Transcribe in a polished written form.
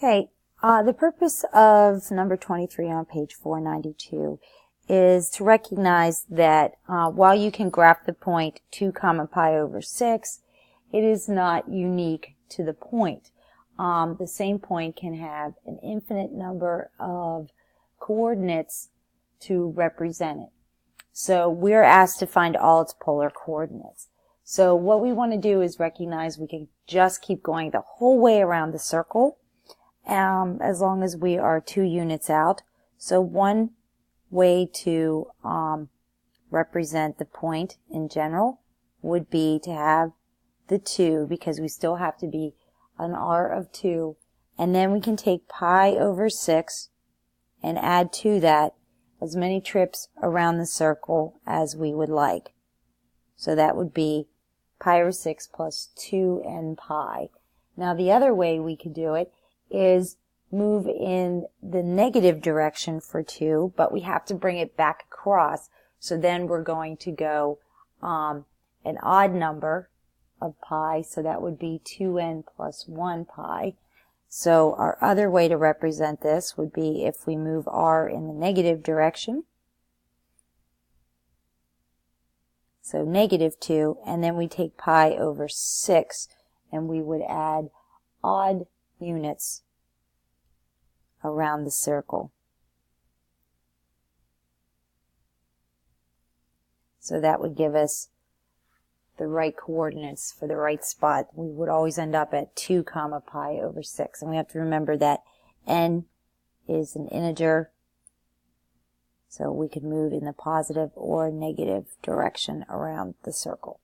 Okay, the purpose of number 23 on page 492 is to recognize that while you can graph the point 2 comma pi over 6, it is not unique to the point. The same point can have an infinite number of coordinates to represent it. So we're asked to find all its polar coordinates. So what we want to do is recognize we can just keep going the whole way around the circle as long as we are 2 units out. So one way to represent the point in general would be to have the 2, because we still have to be an r of 2, and then we can take pi over 6 and add to that as many trips around the circle as we would like. So that would be pi over 6 plus 2n pi. Now the other way we could do it is move in the negative direction for 2, but we have to bring it back across. So then we're going to go an odd number of pi, so that would be 2n plus 1 pi. So our other way to represent this would be if we move r in the negative direction. So negative 2, and then we take pi over 6, and we would add odd units around the circle. So that would give us the right coordinates for the right spot. We would always end up at 2 comma pi over 6. And we have to remember that n is an integer, so we could move in the positive or negative direction around the circle.